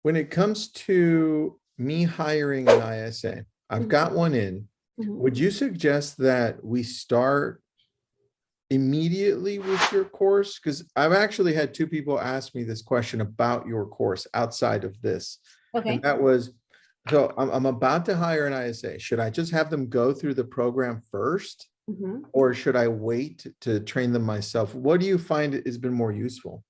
when it comes to me hiring an ISA, I've got one in. Would you suggest that we start immediately with your course? Because I've actually had two people ask me this question about your course outside of this. Okay. And that was, so I'm about to hire an ISA. Should I just have them go through the program first? Or should I wait to train them myself? What do you find has been more useful?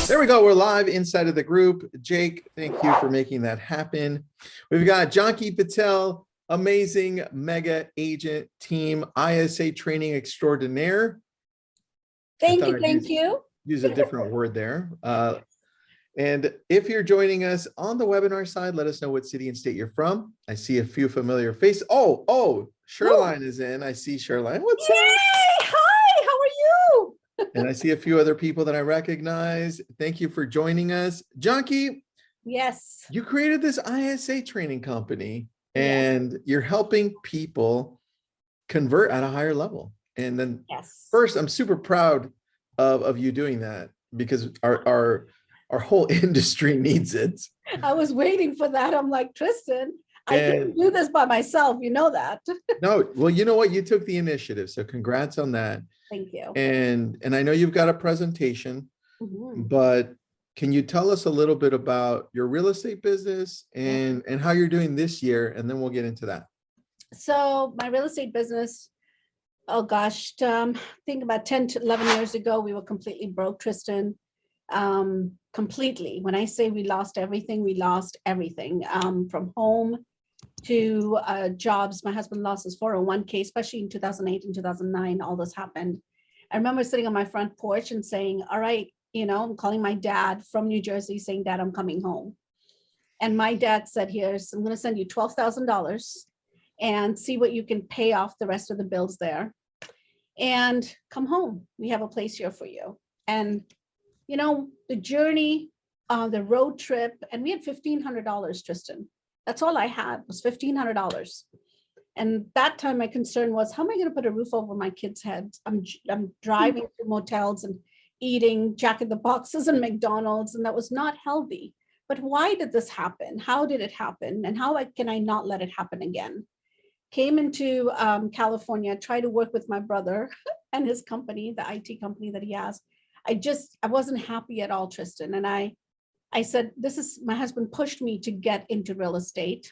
There we go. We're live inside of the group. Jake, thank you for making that happen. We've got Janki Patel, amazing mega agent team, ISA training extraordinaire. Thank you. Use a different word there. And if you're joining us on the webinar side, let us know what city and state you're from. I see a few familiar faces. Oh, Sherline is in. I see Sherline. What's up? Hi, how are you? And I see a few other people that I recognize. Thank you for joining us. Janki, yes, you created this ISA training company and you're helping people convert at a higher level. And then first, I'm super proud of you doing that because our whole industry needs it. I was waiting for that. I'm like, Tristan, I couldn't do this by myself. You know that. No, well, you know what? You took the initiative. So congrats on that. Thank you. And I know you've got a presentation, but can you tell us a little bit about your real estate business and how you're doing this year? And then we'll get into that. So my real estate business, oh gosh, think about 10 to 11 years ago, we were completely broke, Tristan. Completely. When I say we lost everything, from home to jobs. My husband lost his 401k, especially in 2008 and 2009, all this happened. I remember sitting on my front porch and saying, all right, I'm calling my dad from New Jersey saying, Dad, I'm coming home. And my dad said, I'm going to send you $12,000 and see what you can pay off the rest of the bills there. And come home. We have a place here for you. And, the journey, the road trip, and we had $1,500, Tristan. That's all I had was $1,500. And that time my concern was, how am I going to put a roof over my kids' heads? I'm driving to motels and eating Jack in the Boxes and McDonald's, and that was not healthy. But why did this happen? How did it happen? And how can I not let it happen again? Came into California, tried to work with my brother and his company, the IT company that he has. I wasn't happy at all, Tristan. And I said, my husband pushed me to get into real estate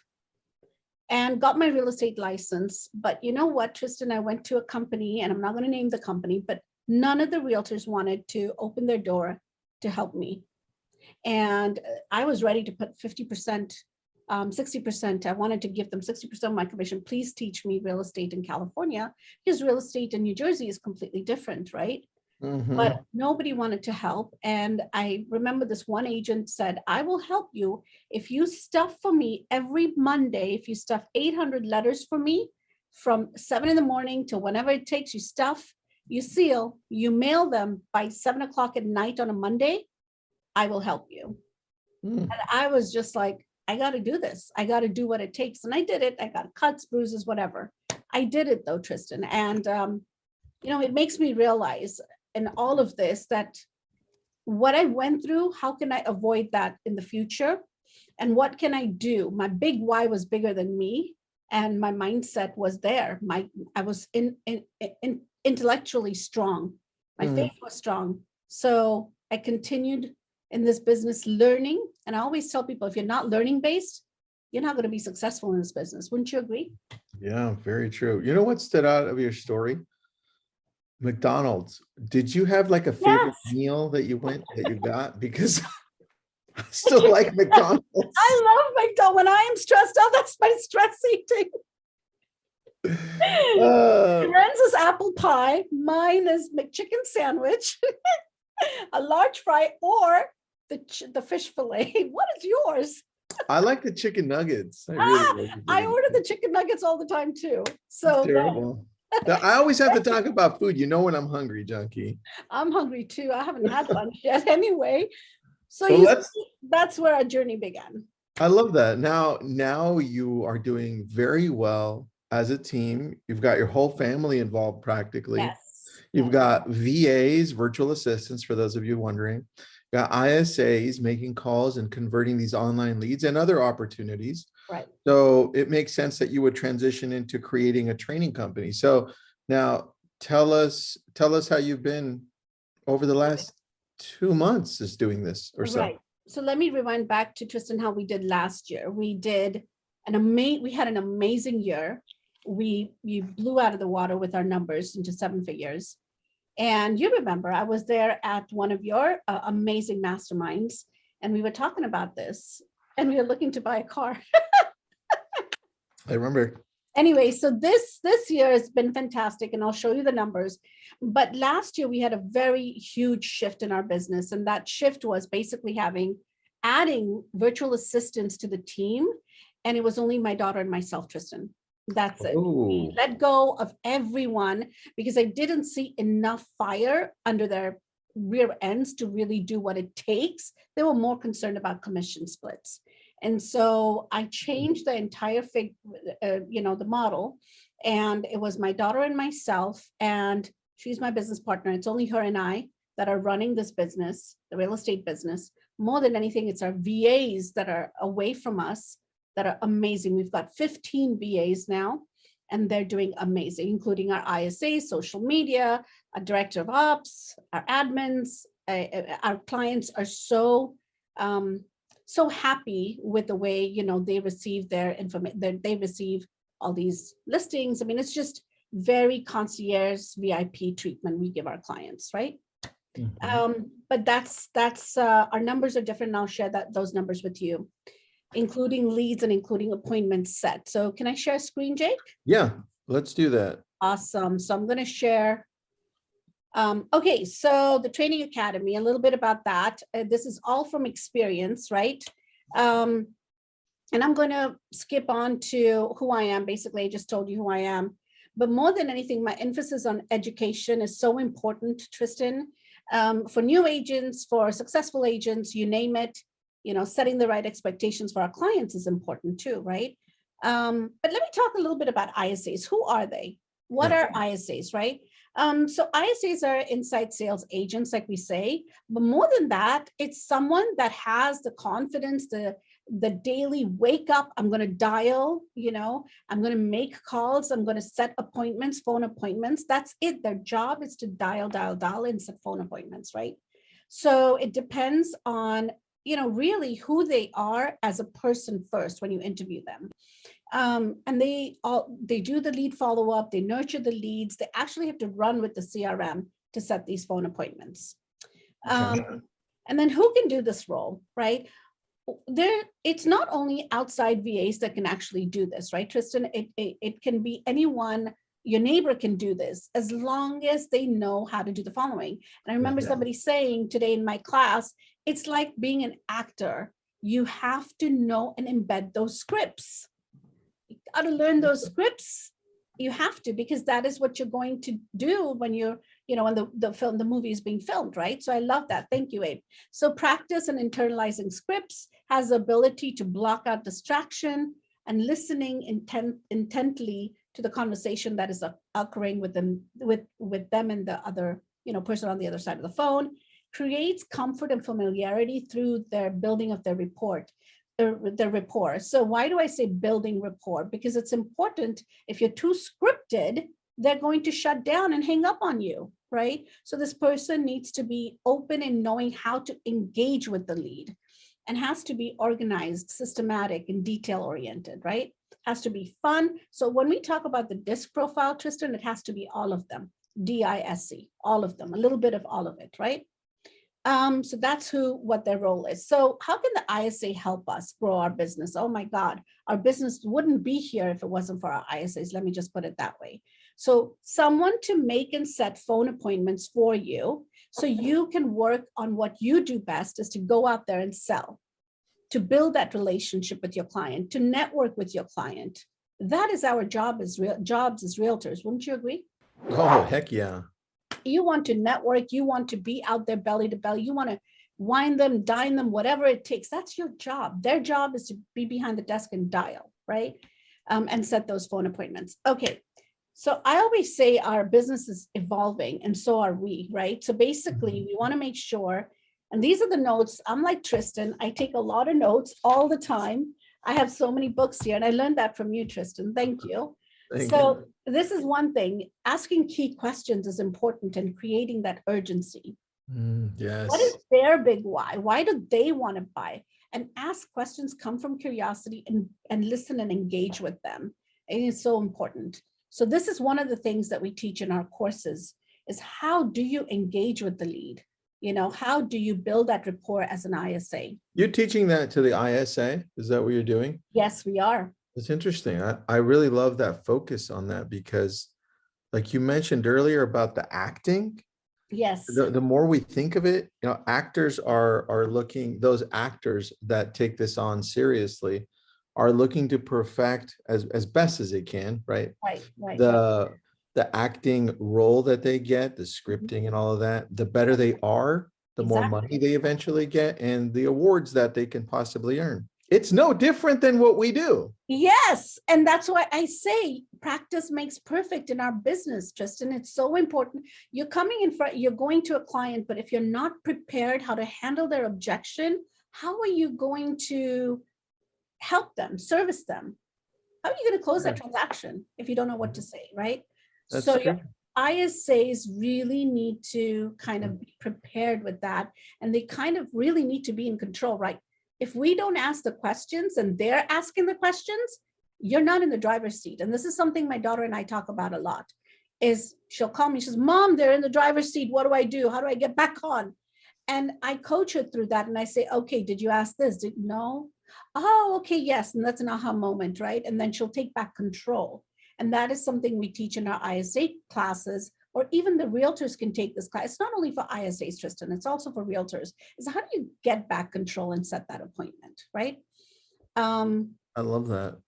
and got my real estate license. But you know what, Tristan, I went to a company, and I'm not going to name the company, but none of the realtors wanted to open their door to help me. And I was ready to put 50%, 60%. I wanted to give them 60% of my commission. Please teach me real estate in California, because real estate in New Jersey is completely different, right? But nobody wanted to help. And I remember this one agent said, I will help you if you stuff for me every Monday. If you stuff 800 letters for me from 7 in the morning to whenever it takes, you stuff, you seal, you mail them by 7 o'clock at night on a Monday, I will help you. And I was just like, I got to do this. I got to do what it takes. And I did it. I got cuts, bruises, whatever. I did it though, Tristan. And, it makes me realize in all of this that what I went through, how can I avoid that in the future? And what can I do? My big why was bigger than me. And my mindset was there. I was intellectually strong. My faith was strong. So I continued in this business learning. And I always tell people, if you're not learning based, you're not going to be successful in this business. Wouldn't you agree? Yeah, very true. You know what stood out of your story? McDonald's. Did you have like a favorite meal that you got? Because I still like McDonald's. I love McDonald's. When I am stressed out, that's my stress eating. Friends is apple pie. Mine is McChicken sandwich, a large fry, or the fish fillet. What is yours? I like the chicken nuggets. I order the chicken nuggets all the time too. So terrible. I always have to talk about food. When I'm hungry, Janki. I'm hungry too. I haven't had lunch yet anyway. So that's where our journey began. I love that. Now you are doing very well as a team. You've got your whole family involved practically. Yes. You've Yes. got VAs, virtual assistants, for those of you wondering. You've got ISAs making calls and converting these online leads and other opportunities. Right. So it makes sense that you would transition into creating a training company. So now tell us how you've been over the last 2 months is doing this or so. Right. So let me rewind back to Tristan, how we did last year. We had an amazing year. We blew out of the water with our numbers into 7 figures. And you remember, I was there at one of your amazing masterminds, and we were talking about this, and we were looking to buy a car. I remember. Anyway, so this year has been fantastic, and I'll show you the numbers. But last year we had a very huge shift in our business, and that shift was basically adding virtual assistants to the team, and it was only my daughter and myself, Tristan. That's it. We let go of everyone because I didn't see enough fire under their rear ends to really do what it takes. They were more concerned about commission splits. And so I changed the entire the model, and it was my daughter and myself, and she's my business partner. It's only her and I that are running this business, the real estate business. More than anything, it's our VAs that are away from us that are amazing. We've got 15 VAs now, and they're doing amazing, including our ISA, social media, our director of ops, our admins. Our clients are so happy with the way they receive their information. They receive all these listings. I mean, it's just very concierge VIP treatment we give our clients, right? Mm-hmm. But that's our numbers are different. And I'll share those numbers with you, including leads and including appointments set. So can I share a screen, Jake? Yeah, let's do that. Awesome. So I'm going to share. Okay, so the Training Academy, a little bit about that. This is all from experience, right? And I'm going to skip on to who I am. Basically, I just told you who I am. But more than anything, my emphasis on education is so important, Tristan, for new agents, for successful agents, you name it. Setting the right expectations for our clients is important too, right? But let me talk a little bit about ISAs. Who are they? What are ISAs, right? So ISAs are inside sales agents, like we say, but more than that, it's someone that has the confidence, the daily wake up, I'm going to dial, I'm going to make calls, I'm going to set appointments, phone appointments. That's it. Their job is to dial and set phone appointments, right? So it depends on, really who they are as a person first when you interview them. And they do the lead follow-up, they nurture the leads, they actually have to run with the CRM to set these phone appointments. And then who can do this role, right? It's not only outside VAs that can actually do this, right, Tristan? It can be anyone. Your neighbor can do this as long as they know how to do the following. And I remember somebody saying today in my class, it's like being an actor. You have to know and embed those scripts. You got to learn those scripts. You have to, because that is what you're going to do when you're, when the movie is being filmed, right? So I love that. Thank you, Abe. So practice and internalizing scripts has the ability to block out distraction and listening intently to the conversation that is occurring with them and the other, person on the other side of the phone, creates comfort and familiarity through their building of their rapport. So why do I say building rapport? Because it's important. If you're too scripted, they're going to shut down and hang up on you, right? So this person needs to be open in knowing how to engage with the lead, and has to be organized, systematic, and detail oriented, right? Has to be fun. So when we talk about the DISC profile, Tristan, it has to be all of them, DISC, all of them, a little bit of all of it, right? So that's what their role is. So how can the ISA help us grow our business? Oh my God, our business wouldn't be here if it wasn't for our ISAs. Let me just put it that way. So someone to make and set phone appointments for you, so you can work on what you do best, is to go out there and sell, to build that relationship with your client, to network with your client. That is our job as realtors. Wouldn't you agree? Oh, heck yeah. You want to network, you want to be out there belly to belly, you want to wine them, dine them, whatever it takes. That's your job. Their job is to be behind the desk and dial, right? And set those phone appointments. Okay. So I always say our business is evolving, and so are we, right? So basically, we want to make sure, and these are the notes. I'm like Tristan. I take a lot of notes all the time. I have so many books here, and I learned that from you, Tristan. Thank you. Thank So you. this is one thing. Asking key questions is important and creating that urgency. What is Yes. their big why? Why do they want to buy? And ask questions, come from curiosity, and listen and engage with them. And it's so important. So this is one of the things that we teach in our courses is how do you engage with the lead? You know, how do you build that rapport as an ISA? You're teaching that to the ISA? Is that what you're doing? Yes, we are. It's interesting. I really love that focus on that because like you mentioned earlier about the acting, Yes. the more we think of it, you know, actors are looking, those actors that take this on seriously are looking to perfect as best as they can, right? Right. The acting role that they get, the scripting and all of that, the better they are, the more money they eventually get and the awards that they can possibly earn. It's no different than what we do. Yes. And that's why I say practice makes perfect in our business, Tristan. It's so important. You're coming in front, you're going to a client, but if you're not prepared how to handle their objection, how are you going to help them, service them? How are you going to close that transaction if you don't know what to say, right? That's So true. your ISAs really need to kind of be prepared with that. And they kind of really need to be in control, right? If we don't ask the questions and they're asking the questions, you're not in the driver's seat. And this is something my daughter and I talk about a lot, is she'll call me, she says, Mom, they're in the driver's seat. What do I do? How do I get back on? And I coach her through that. And I say, okay, did you ask this? No. Oh, okay, yes. And that's an aha moment, right? And then she'll take back control. And that is something we teach in our ISA classes, or even the realtors can take this class. It's not only for ISAs, Tristan, it's also for realtors. Is how do you get back control and set that appointment, right? I love that.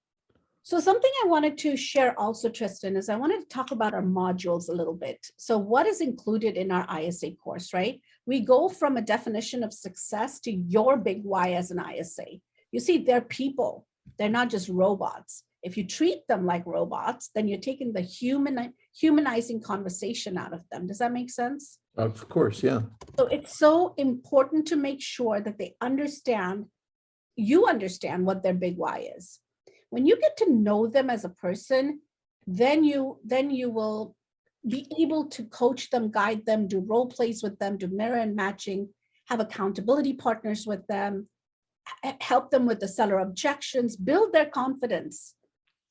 So something I wanted to share also, Tristan, is I wanted to talk about our modules a little bit. So what is included in our ISA course, right? We go from a definition of success to your big why as an ISA. You see, they're people. They're not just robots. If you treat them like robots, then you're taking the humanizing conversation out of them. Does that make sense? Of course, yeah. So it's so important to make sure that they understand, you understand what their big why is. When you get to know them as a person, then you will be able to coach them, guide them, do role plays with them, do mirror and matching, have accountability partners with them, help them with the seller objections, build their confidence.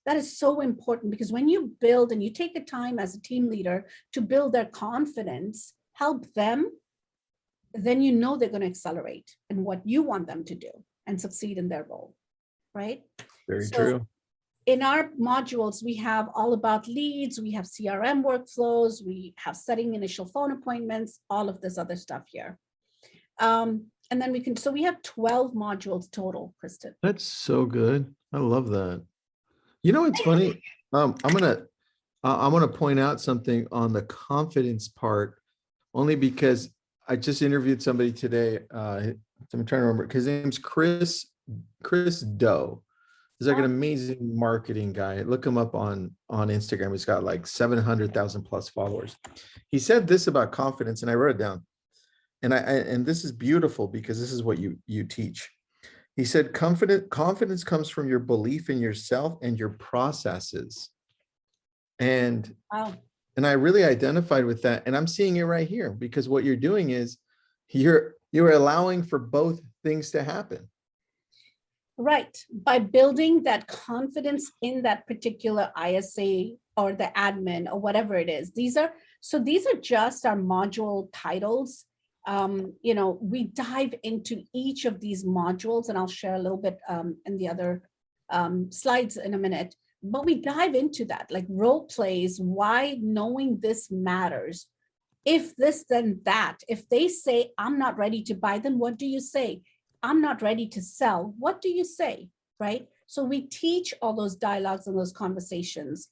That is so important because when you build and you take the time as a team leader to build their confidence, help them, then you know they're going to accelerate in what you want them to do and succeed in their role, right? Very true. In our modules, we have all about leads, we have CRM workflows, we have setting initial phone appointments, all of this other stuff here. And then we have 12 modules total, Kristen. That's so good. I love that. You know, it's funny. I'm gonna point out something on the confidence part, only because I just interviewed somebody today. I'm trying to remember. His name's Chris Doe. He's like an amazing marketing guy. Look him up on Instagram. He's got like 700,000 plus followers. He said this about confidence, and I wrote it down. And this is beautiful because this is what you teach. He said, confidence comes from your belief in yourself and your processes. And I really identified with that. And I'm seeing it right here because what you're doing is you're allowing for both things to happen. Right. By building that confidence in that particular ISA or the admin or whatever it is. These are just our module titles. We dive into each of these modules, and I'll share a little bit in the other slides in a minute, but we dive into that, like role plays, why knowing this matters. If this, then that. If they say, I'm not ready to buy, then what do you say? I'm not ready to sell. What do you say, right? So we teach all those dialogues and those conversations.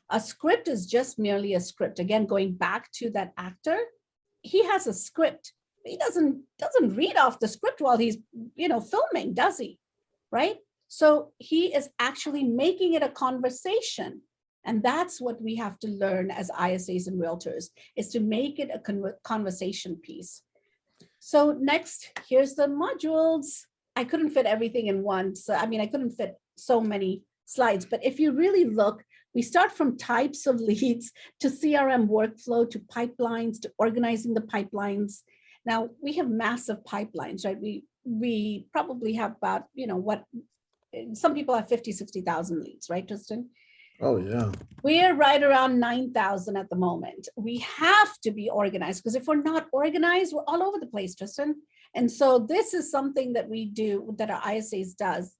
A script is just merely a script. Again, going back to that actor, he has a script. he doesn't read off the script while he's, filming, does he? Right? So he is actually making it a conversation. And that's what we have to learn as ISAs and realtors, is to make it a conversation piece. So next, here's the modules. I couldn't fit everything in one. So, I couldn't fit so many slides, but if you really look, we start from types of leads to CRM workflow, to pipelines, to organizing the pipelines. Now we have massive pipelines, right? We probably have about, some people have 50, 60,000 leads, right, Tristan? Oh, yeah. We're right around 9,000 at the moment. We have to be organized, because if we're not organized, we're all over the place, Tristan. And so this is something that we do, that our ISAs does,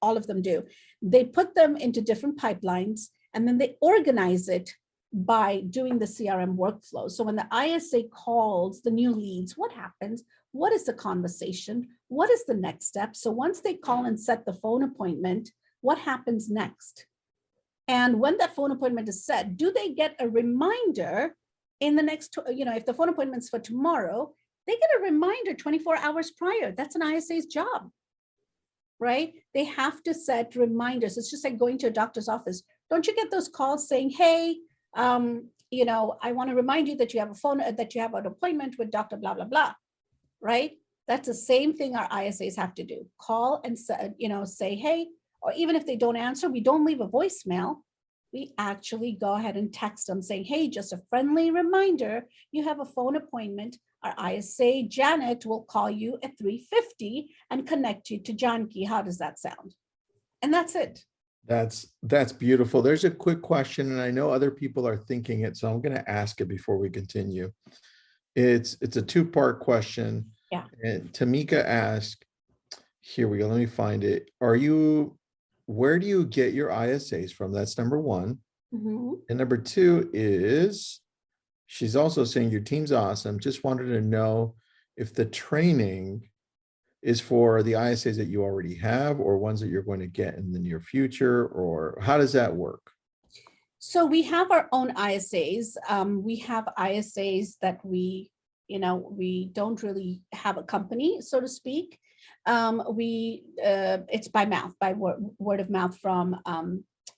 all of them do. They put them into different pipelines, and then they organize it by doing the CRM workflow. So when the ISA calls the new leads, what happens? What is the conversation? What is the next step? So once they call and set the phone appointment, what happens next? And when that phone appointment is set, do they get a reminder in the next, if the phone appointment's for tomorrow, they get a reminder 24 hours prior. That's an ISA's job, right? They have to set reminders. It's just like going to a doctor's office. Don't you get those calls saying, hey, I want to remind you that you have that you have an appointment with Dr. blah, blah, blah, right? That's the same thing our ISAs have to do. Call and say, hey, or even if they don't answer, we don't leave a voicemail. We actually go ahead and text them saying, hey, just a friendly reminder, you have a phone appointment. Our ISA, Janet, will call you at 3:50 and connect you to Janki. How does that sound? And that's it. That's beautiful. There's a quick question, and I know other people are thinking it, so I'm going to ask it before we continue. It's a two-part question. Yeah. And Tamika asked, here we go, let me find it. Where do you get your ISAs from? That's number one. Mm-hmm. And number two is, she's also saying your team's awesome. Just wanted to know if the training is for the ISAs that you already have, or ones that you're going to get in the near future, or how does that work? So we have our own ISAs. We have ISAs that we don't really have a company, so to speak. It's by mouth, by word of mouth from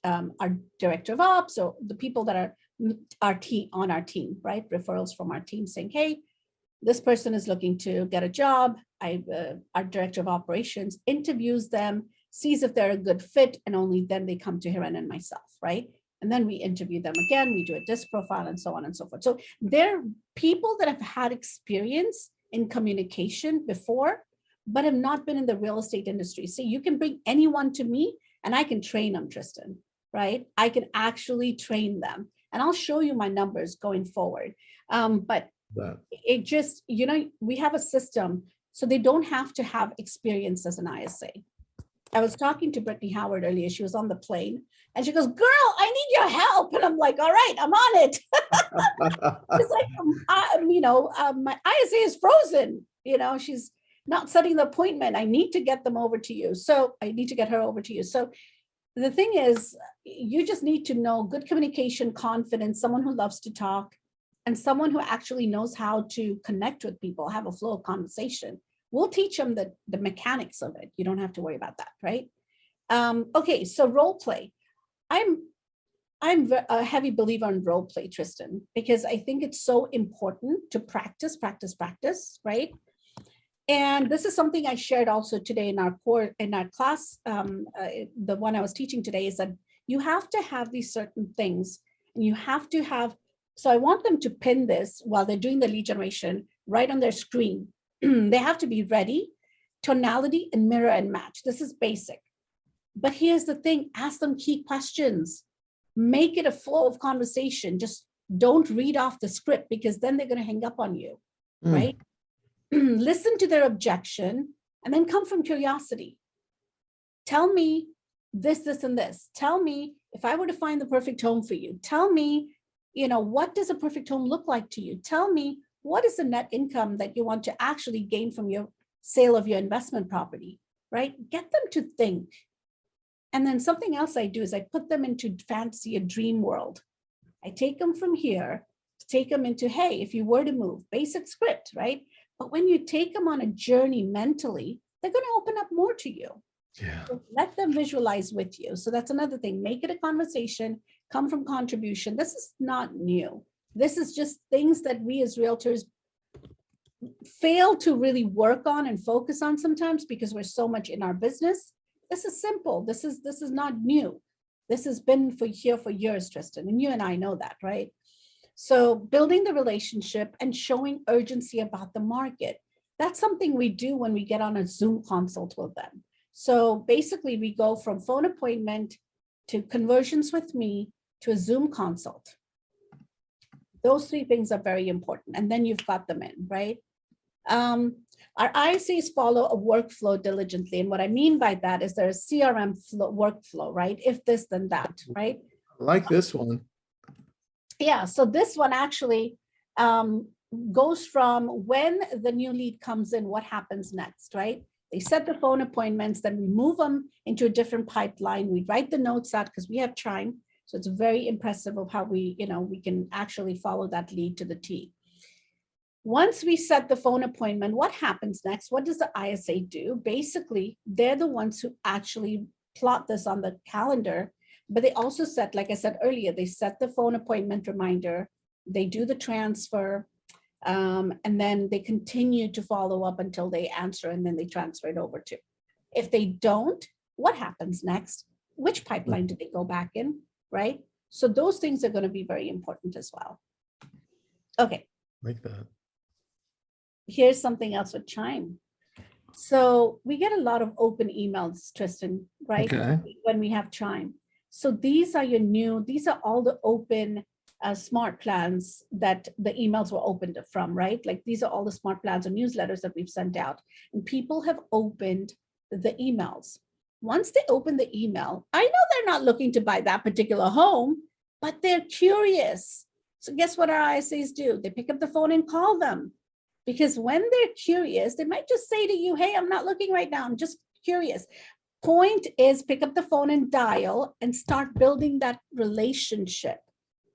our director of ops, or the people that are on our team, right? Referrals from our team saying, hey, this person is looking to get a job. Our director of operations interviews them, sees if they're a good fit, and only then they come to Hiran and myself, right? And then we interview them again, we do a disc profile, and so on and so forth. So they're people that have had experience in communication before, but have not been in the real estate industry. So you can bring anyone to me and I can train them, Tristan, right? I can actually train them, and I'll show you my numbers going forward. But it just, we have a system, so they don't have to have experience as an ISA. I was talking to Brittany Howard earlier. She was on the plane and she goes, girl, I need your help. And I'm like, all right, I'm on it. It's like, my ISA is frozen. She's not setting the appointment. I need to get them over to you. So I need to get her over to you. So the thing is, you just need to know good communication, confidence, someone who loves to talk, and someone who actually knows how to connect with people, have a flow of conversation. We'll teach them the mechanics of it. You don't have to worry about that, right? Okay, so role play. I'm a heavy believer in role play, Tristan, because I think it's so important to practice, right? And this is something I shared also today in our class. The one I was teaching today is that you have to have these certain things, and you have to have. So I want them to pin this while they're doing the lead generation right on their screen. They have to be ready, tonality, and mirror and match. This is basic. But here's the thing, ask them key questions. Make it a flow of conversation. Just don't read off the script, because then they're going to hang up on you, right? Listen to their objection and then come from curiosity. Tell me this, and this. Tell me if I were to find the perfect home for you. Tell me, what does a perfect home look like to you? Tell me, what is the net income that you want to actually gain from your sale of your investment property, right? Get them to think. And then something else I do is I put them into fantasy, a dream world. I take them from here, take them into, hey, if you were to move, basic script, right? But when you take them on a journey mentally, they're going to open up more to you. Yeah. So let them visualize with you. So that's another thing. Make it a conversation, come from contribution. This is not new. This is just things that we as realtors fail to really work on and focus on sometimes because we're so much in our business. This is simple. This is not new. This has been for years, Tristan, and you and I know that, right? So building the relationship and showing urgency about the market. That's something we do when we get on a Zoom consult with them. So basically we go from phone appointment to conversions with me to a Zoom consult. Those three things are very important. And then you've got them in, right? Our ISAs follow a workflow diligently. And what I mean by that is there's a CRM workflow, right? If this, then that, right? I like this one. Yeah, so this one actually goes from when the new lead comes in, what happens next, right? They set the phone appointments, then we move them into a different pipeline. We write the notes out because we have time. So it's very impressive of how we can actually follow that lead to the T. Once we set the phone appointment, what happens next? What does the ISA do? Basically, they're the ones who actually plot this on the calendar, but they also set, like I said earlier, they set the phone appointment reminder, they do the transfer, and then they continue to follow up until they answer, and then they transfer it over to. If they don't, what happens next? Which pipeline do they go back in, right? So those things are going to be very important as well. Okay. Like that. Here's something else with Chime. So we get a lot of open emails, Tristan, right? Okay. When we have Chime. So these are these are all the open smart plans that the emails were opened from, right? Like these are all the smart plans or newsletters that we've sent out. And people have opened the emails. Once they open the email, I know they're not looking to buy that particular home, but they're curious. So guess what our ISAs do? They pick up the phone and call them. Because when they're curious, they might just say to you, hey, I'm not looking right now. I'm just curious. Point is pick up the phone and dial and start building that relationship.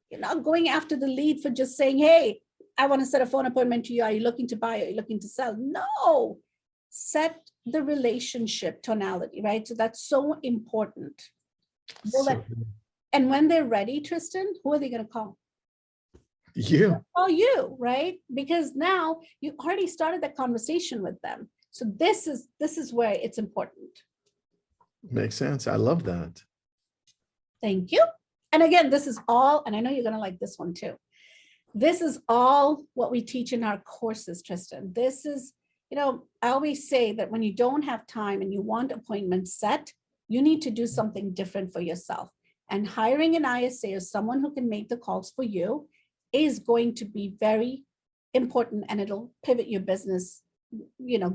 You're not going after the lead for just saying, hey, I want to set a phone appointment to you. Are you looking to buy? Are you looking to sell? No. Set the relationship tonality, right? So that's so important. And when they're ready, Tristan, who are they going to call? You. Call you, right? Because now you already started that conversation with them. So this is where it's important. Makes sense. I love that. Thank you. And again, this is all, and I know you're going to like this one too. This is all what we teach in our courses, Tristan. This is, I always say that when you don't have time and you want appointments set, you need to do something different for yourself. And hiring an ISA or someone who can make the calls for you is going to be very important, and it'll pivot your business,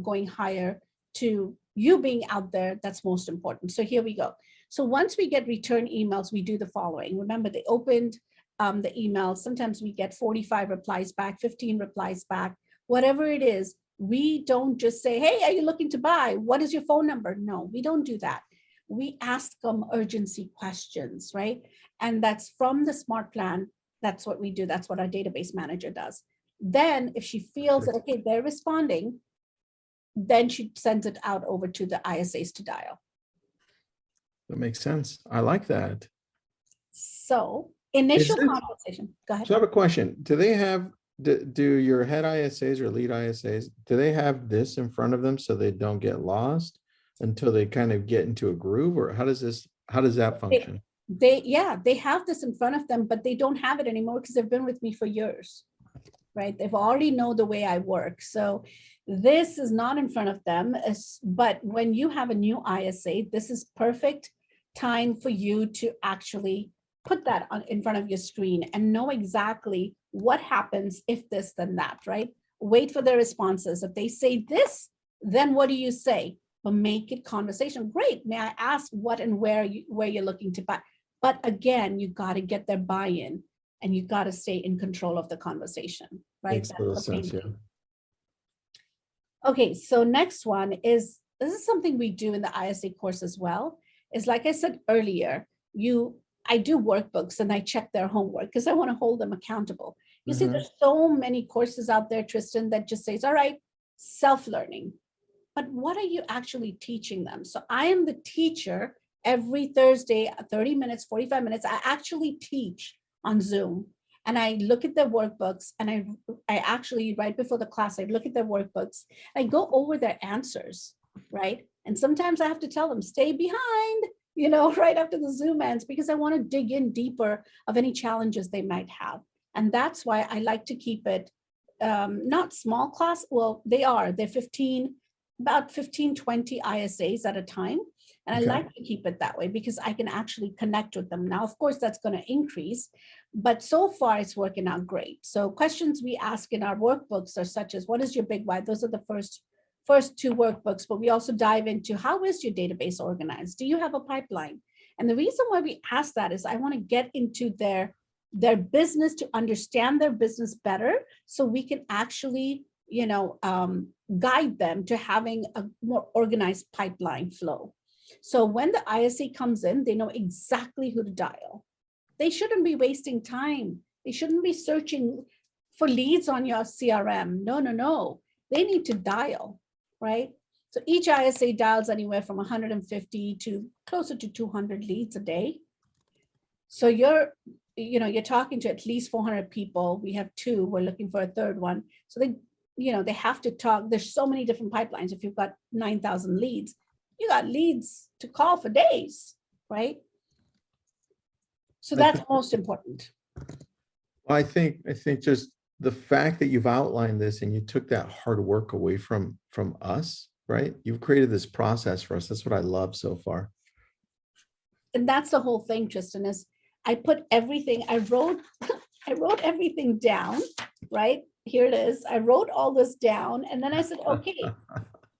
going higher to you being out there. That's most important. So here we go. So once we get return emails, we do the following. Remember, they opened the email. Sometimes we get 45 replies back, 15 replies back, whatever it is. We don't just say, hey, are you looking to buy? What is your phone number? No, we don't do that. We ask them urgency questions, right? And that's from the smart plan. That's what we do. That's what our database manager does. Then if she feels that, okay, they're responding, then she sends it out over to the ISAs to dial. That makes sense. I like that. So initial conversation. Go ahead. So I have a question. Do they have, do your head ISAs or lead ISAs, do they have this in front of them so they don't get lost until they kind of get into a groove? Or how does that function? They have this in front of them, but they don't have it anymore because they've been with me for years, right? They've already know the way I work. So this is not in front of them, but when you have a new ISA, this is perfect time for you to actually put that in front of your screen and know exactly what happens if this, then that, right? Wait for their responses. If they say this, then what do you say? But make it conversation. Great. May I ask what and where you're looking to buy? But again, you got to get their buy-in and you got to stay in control of the conversation, right? Makes total sense, yeah. Okay, so next one is, this is something we do in the ISA course as well, is like I said earlier, I do workbooks and I check their homework because I want to hold them accountable. You see, there's so many courses out there, Tristan, that just says, all right, self-learning. But what are you actually teaching them? So I am the teacher every Thursday, 30 minutes, 45 minutes. I actually teach on Zoom, and I look at their workbooks, and I actually, right before the class, I look at their workbooks, I go over their answers, right? And sometimes I have to tell them, stay behind, right after the Zoom ends, because I want to dig in deeper of any challenges they might have. And that's why I like to keep it not small class. Well, they're 15, about 15, 20 ISAs at a time. And Okay. I like to keep it that way because I can actually connect with them. Now, of course, that's going to increase, but so far it's working out great. So questions we ask in our workbooks are such as, what is your big why? Those are the first two workbooks, but we also dive into, how is your database organized? Do you have a pipeline? And the reason why we ask that is I want to get into their business, to understand their business better, so we can actually, guide them to having a more organized pipeline flow. So when the ISA comes in, they know exactly who to dial. They shouldn't be wasting time. They shouldn't be searching for leads on your CRM. No. They need to dial, right? So each ISA dials anywhere from 150 to closer to 200 leads a day. So you're talking to at least 400 people. We have 2, we're looking for a third one. So they have to talk. There's so many different pipelines. If you've got 9,000 leads, you got leads to call for days, right? So that's most important. I think just the fact that you've outlined this and you took that hard work away from us, right? You've created this process for us. That's what I love so far. And that's the whole thing, Tristan, is I put everything, I wrote everything down, right? Here it is. I wrote all this down, and then I said, okay,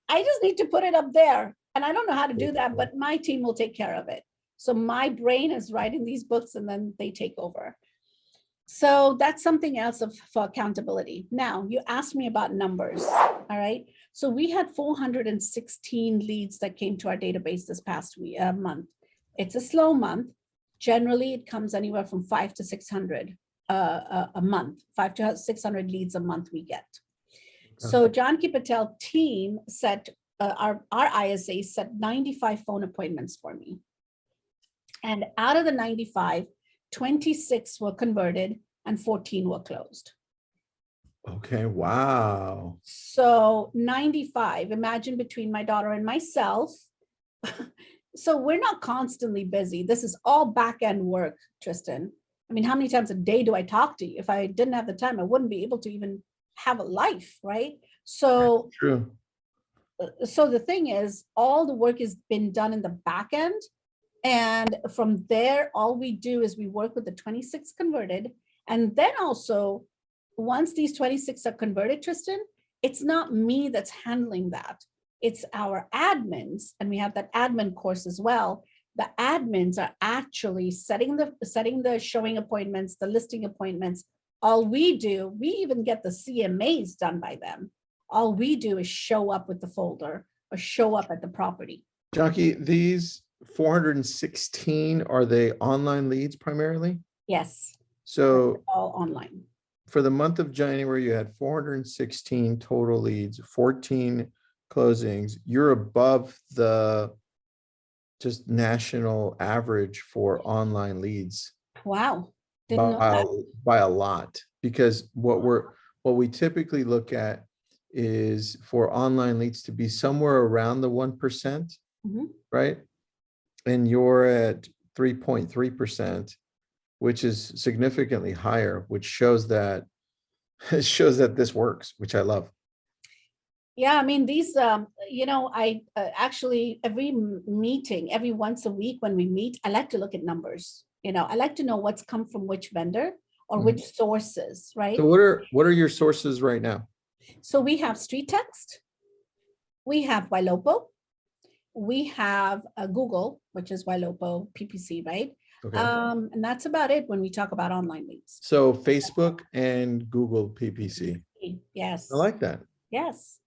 I just need to put it up there. And I don't know how to do that, but my team will take care of it. So my brain is writing these books, and then they take over. So that's something else for accountability. Now, you asked me about numbers, all right? So we had 416 leads that came to our database this past month. It's a slow month. Generally, it comes anywhere from 500 to 600 a month, 500 to 600 leads a month we get. So Janki Patel team set, our ISA set 95 phone appointments for me. And out of the 95, 26 were converted and 14 were closed. Okay, wow. So 95, imagine between my daughter and myself. So we're not constantly busy. This is all back-end work, Tristan. I mean, how many times a day do I talk to you? If I didn't have the time, I wouldn't be able to even have a life, right? So true. So the thing is, all the work has been done in the back end. And from there, all we do is we work with the 26 converted. And then also, once these 26 are converted, Tristan, it's not me that's handling that. It's our admins, and we have that admin course as well. The admins are actually setting the showing appointments, the listing appointments. All we do, we even get the CMAs done by them. All we do is show up with the folder or show up at the property. Janki, these 416, are they online leads primarily? Yes. So all online. For the month of January, you had 416 total leads, 14 closings. You're above the just national average for online leads. Wow. Didn't know that. By a lot, because what we typically look at is for online leads to be somewhere around the 1%, right? And you're at 3.3%, which is significantly higher, which shows that this works, which I love. Yeah, I mean, these, I actually, every meeting, every once a week when we meet, I like to look at numbers. I like to know what's come from which vendor or which sources, right? So what are your sources right now? So we have Street Text, we have Ylopo, we have Google, which is Ylopo PPC, right? Okay. And that's about it when we talk about online leads. So Facebook and Google PPC. Yes. I like that. Yes.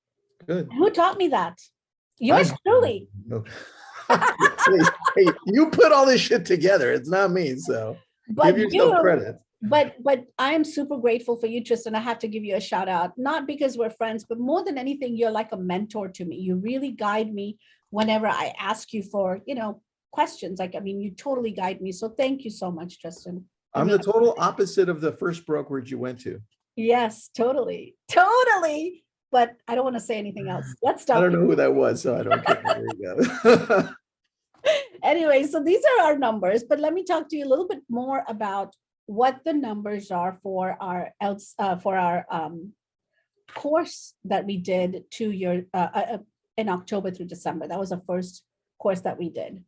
Good. Who taught me that? Yours truly. Hey, you put all this shit together. It's not me. So but give yourself credit. But I am super grateful for you, Tristan. I have to give you a shout out, not because we're friends, but more than anything, you're like a mentor to me. You really guide me whenever I ask you for, questions. Like, I mean, you totally guide me. So thank you so much, Tristan. I'm the total opposite of the first brokerage you went to. Yes, totally. Totally. But I don't want to say anything else. Let's stop. I don't know who that was, so I don't care. There you go. Anyway, so these are our numbers, but let me talk to you a little bit more about what the numbers are for our course that we did in October through December. That was the first course that we did.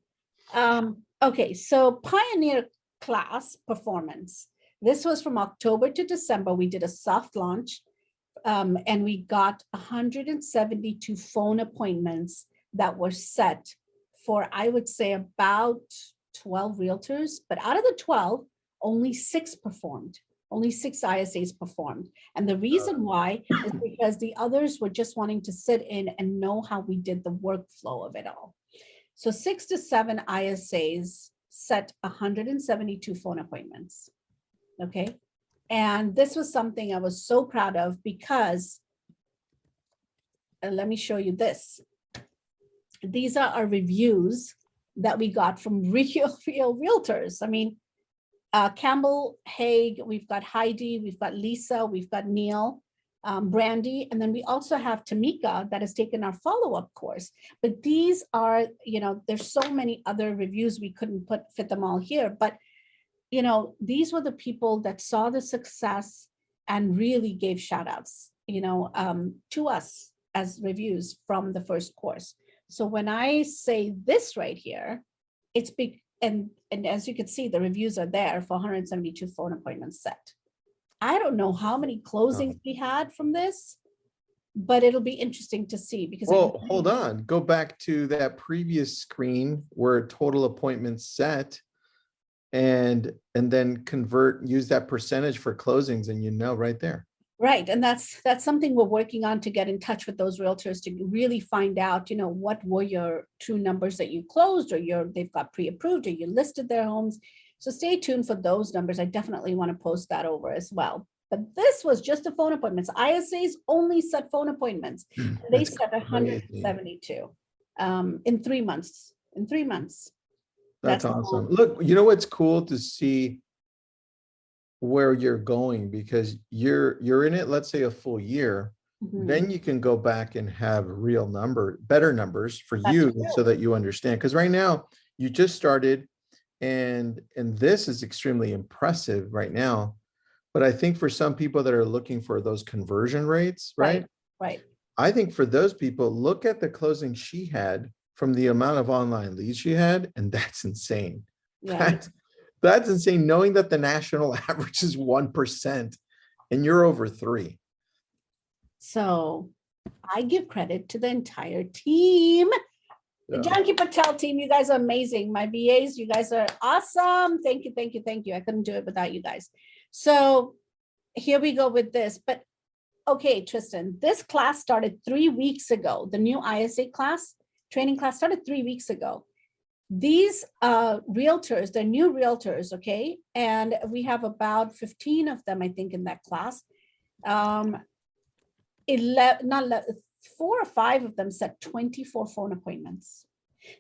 Okay, so Pioneer class performance. This was from October to December. We did a soft launch, and we got 172 phone appointments that were set for, I would say, about 12 realtors. But out of the 12, only 6 performed. Only 6 ISAs performed. And the reason why is because the others were just wanting to sit in and know how we did the workflow of it all. So 6 to 7 ISAs set 172 phone appointments. Okay. And this was something I was so proud of because, and let me show you this. These are our reviews that we got from real realtors. I mean, Campbell, Haig, we've got Heidi, we've got Lisa, we've got Neil, Brandy, and then we also have Tamika that has taken our follow-up course. But these are, there's so many other reviews we couldn't fit them all here, but these were the people that saw the success and really gave shout outs, to us as reviews from the first course. So when I say this right here, it's big. And as you can see, the reviews are there for 172 phone appointments set. I don't know how many closings we had from this, but it'll be interesting to see because. Well, hold on. Go back to that previous screen where total appointments set and then use that percentage for closings and right there. Right. And that's something we're working on to get in touch with those realtors to really find out, what were your true numbers that you closed or they've got pre-approved or you listed their homes. So stay tuned for those numbers. I definitely want to post that over as well. But this was just the phone appointments. ISAs only set phone appointments. They set 172 in 3 months. In 3 months. That's awesome. Look, what's cool to see where you're going because you're in it, let's say a full year, then you can go back and have better numbers for you so that you understand. Because right now you just started and this is extremely impressive right now. But I think for some people that are looking for those conversion rates, right? I think for those people, look at the closing she had from the amount of online leads she had, and that's insane. Yeah. That's insane, knowing that the national average is 1% and you're over 3. So I give credit to the entire team. The Janki Patel team, you guys are amazing. My VAs, you guys are awesome. Thank you, thank you, thank you. I couldn't do it without you guys. So here we go with this. But okay, Tristan, this class started 3 weeks ago. The new ISA class, training class started 3 weeks ago. These realtors, they're new realtors, okay? And we have about 15 of them, I think, in that class. 4 or 5 of them set 24 phone appointments.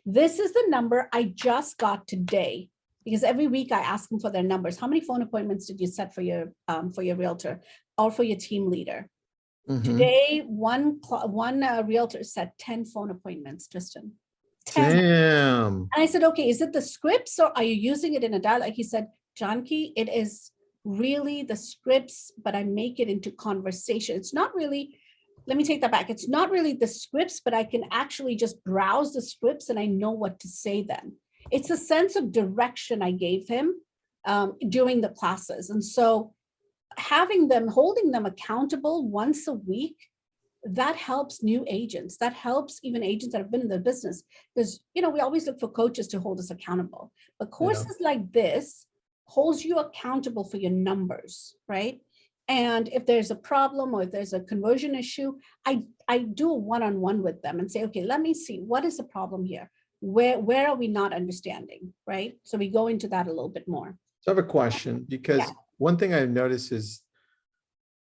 This is the number I just got today, because every week I ask them for their numbers. How many phone appointments did you set for your realtor or for your team leader? Today, one realtor set 10 phone appointments, Tristan. 10. Damn. And I said, okay, is it the scripts or are you using it in a dialogue? He said, Janki, it is really the scripts, but I make it into conversation. It's not really, let me take that back. It's not really the scripts, but I can actually just browse the scripts and I know what to say then. It's a sense of direction I gave him during the classes. And so holding them accountable once a week, that helps new agents. That helps even agents that have been in the business, because we always look for coaches to hold us accountable. But courses like this holds you accountable for your numbers, right? And if there's a problem or if there's a conversion issue, I do a one-on-one with them and say, okay, let me see, what is the problem here? Where are we not understanding, right? So we go into that a little bit more. So I have a question, because one thing I've noticed is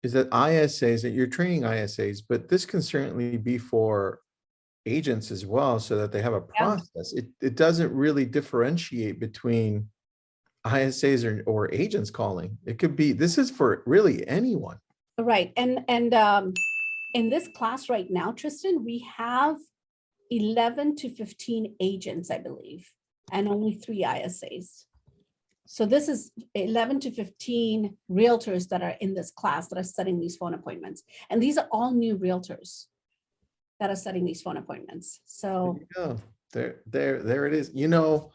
that ISAs, that you're training ISAs, but this can certainly be for agents as well, so that they have a Yeah. process. It doesn't really differentiate between ISAs or agents calling. It could be, this is for really anyone. Right. And in this class right now, Tristan, we have 11 to 15 agents, I believe, and only 3 ISAs. So this is 11 to 15 realtors that are in this class that are setting these phone appointments. And these are all new realtors that are setting these phone appointments. So There it is. You know,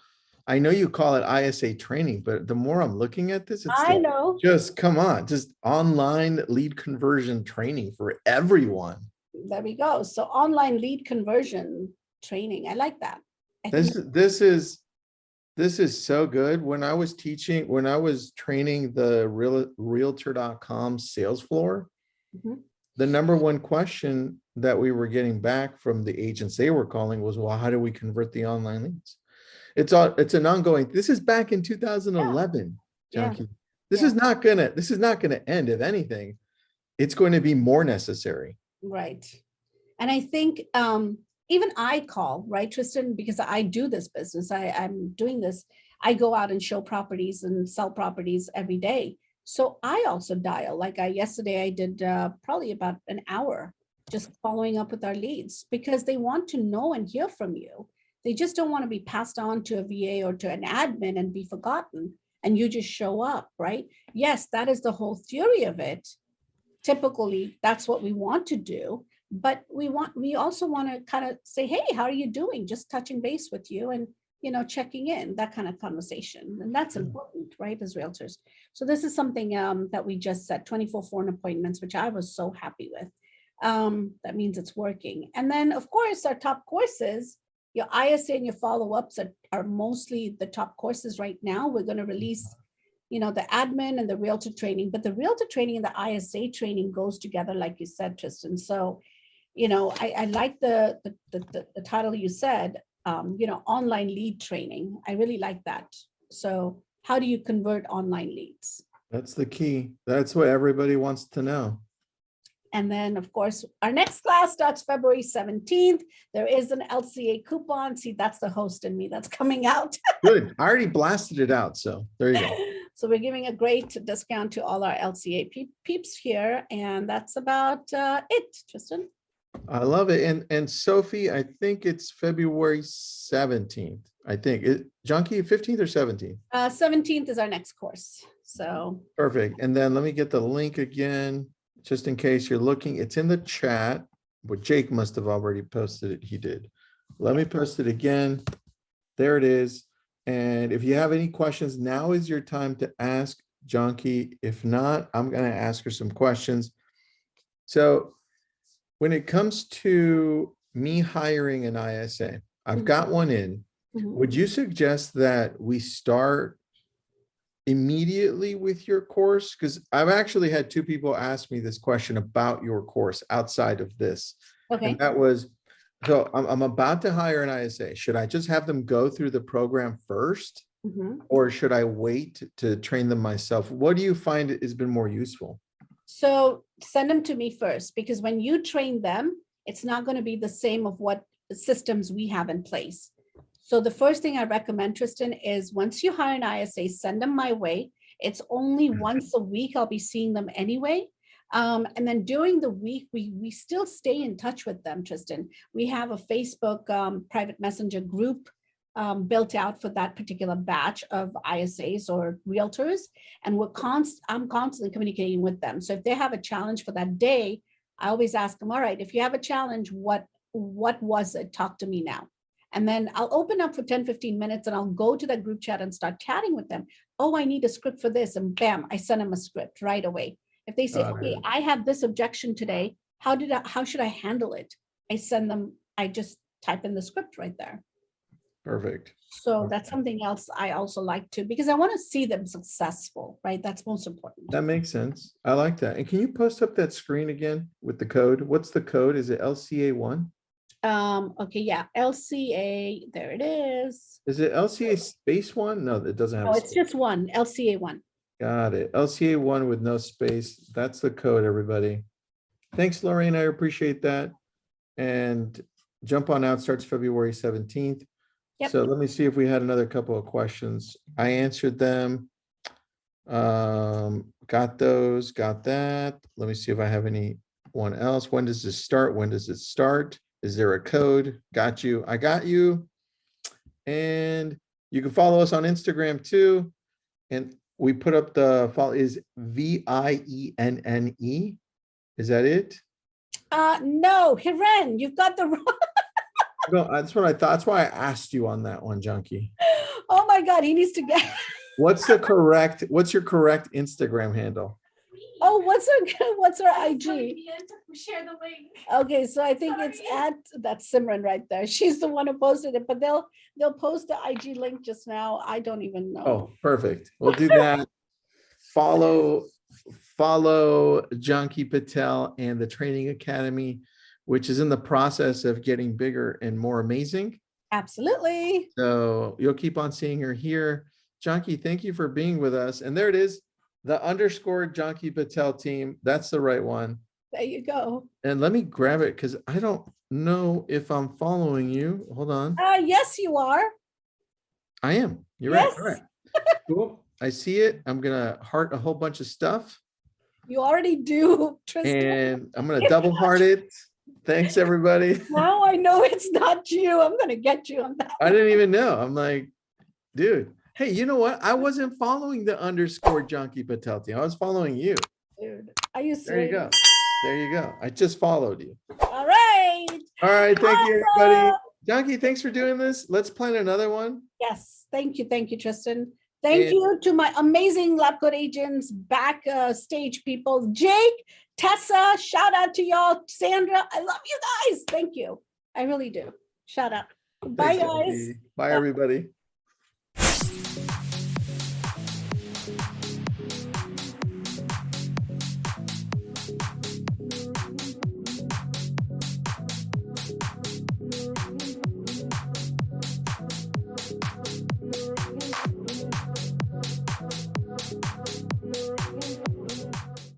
I know you call it ISA training, but the more I'm looking at this, it's I like, know. just come on, just online lead conversion training for everyone. There we go. So online lead conversion training. I like that. This is so good. When I was training the realtor.com sales floor, the number one question that we were getting back from the agents they were calling was, well, how do we janki the online leads? It's an ongoing, this is back in 2011, Janki. This is not gonna end. If anything, it's going to be more necessary. Right. And I think even I call, right, Tristan, because I do this business. I'm doing this. I go out and show properties and sell properties every day. So I also dial, like yesterday I did probably about an hour just following up with our leads, because they want to know and hear from you. They just don't want to be passed on to a VA or to an admin and be forgotten, and you just show up, right? Yes, that is the whole theory of it. Typically, that's what we want to do. But we also want to kind of say, hey, how are you doing? Just touching base with you and, checking in, that kind of conversation. And that's important, right, as realtors. So this is something that we just set, 24 phone appointments, which I was so happy with. That means it's working. And then, of course, our top courses, your ISA and your follow-ups are mostly the top courses right now. We're going to release the admin and the realtor training, but the realtor training and the ISA training goes together, like you said, Tristan. So, I like the title you said, online lead training. I really like that. So how do you convert online leads? That's the key. That's what everybody wants to know. And then, of course, our next class starts February 17th. There is an LCA coupon. See, that's the host in me that's coming out. Good. I already blasted it out. So there you go. So we're giving a great discount to all our LCA peeps here. And that's about it, Tristan. I love it. And Sophie, I think it's February 17th. I think Janki, 15th or 17th? 17th is our next course. So perfect. And then let me get the link again, just in case you're looking. It's in the chat, but Jake must have already posted it. He did. Let me post it again. There it is. And if you have any questions, now is your time to ask Janki. If not, I'm going to ask her some questions. So when it comes to me hiring an ISA, I've got one in. Would you suggest that we start immediately with your course? Because I've actually had 2 people ask me this question about your course outside of this. Okay. And that was, so I'm about to hire an ISA. Should I just have them go through the program first? Or should I wait to train them myself? What do you find has been more useful? So send them to me first, because when you train them, it's not going to be the same of what systems we have in place. So the first thing I recommend, Tristan, is once you hire an ISA, send them my way. It's only once a week. I'll be seeing them anyway. And then during the week, we still stay in touch with them, Tristan. We have a Facebook private messenger group built out for that particular batch of ISAs or realtors. And I'm constantly communicating with them. So if they have a challenge for that day, I always ask them, all right, if you have a challenge, what was it? Talk to me now. And then I'll open up for 10, 15 minutes and I'll go to that group chat and start chatting with them. Oh, I need a script for this. And bam, I send them a script right away. If they say, okay, I have this objection today, how should I handle it? I just type in the script right there. Perfect. So that's something else I also like to, because I want to see them successful, right? That's most important. That makes sense. I like that. And can you post up that screen again with the code? What's the code? Is it LCA1? Okay, yeah, LCA, there it is. Is it LCA space 1? No, it doesn't have. No, it's just one, LCA1. Got it. LCA 1 with no space. That's the code, everybody. Thanks, Lorraine. I appreciate that. And jump on out starts February 17th. Yep. So let me see if we had another couple of questions. I answered them. Got those, got that. Let me see if I have anyone else. When does this start? When does it start? Is there a code? Got you. I got you. And you can follow us on Instagram too. And we put up the follow is VIENNE. Is that it? No, Hiren, you've got the wrong. No, that's what I thought. That's why I asked you on that one, Janki. Oh my God, he needs to get. What's your correct Instagram handle? Oh, what's our IG? Share the link. Okay, so I think it's at, that's Simran right there. She's the one who posted it, but they'll post the IG link just now. I don't even know. Oh, perfect. We'll do that. Follow Janki Patel and the Training Academy, which is in the process of getting bigger and more amazing. Absolutely. So you'll keep on seeing her here. Janki, thank you for being with us. And there it is, the _ Janki Patel team. That's the right one. There you go. And let me grab it because I don't know if I'm following you. Hold on. Yes, you are. I am. You're Yes. right. All right. Cool. I see it. I'm gonna heart a whole bunch of stuff. You already do, Tristan. And I'm gonna double heart it. Thanks, everybody. Now I know it's not you. I'm gonna get you on that. I didn't even know. I'm like, dude. Hey, you know what? I wasn't following the _ Janki Patel team. I was following you. Dude, are you There you serious? go. There you go. I just followed you. All right. All right. Thank you, everybody. Awesome. Janki, thanks for doing this. Let's plan another one. Yes, thank you, Tristan. Thank And- you to my amazing LabCoatAgents backstage people, Jake, Tessa, shout out to y'all, Sandra. I love you guys. Thank you. I really do. Shout out. Bye, Thanks, guys. Janki. Bye, everybody.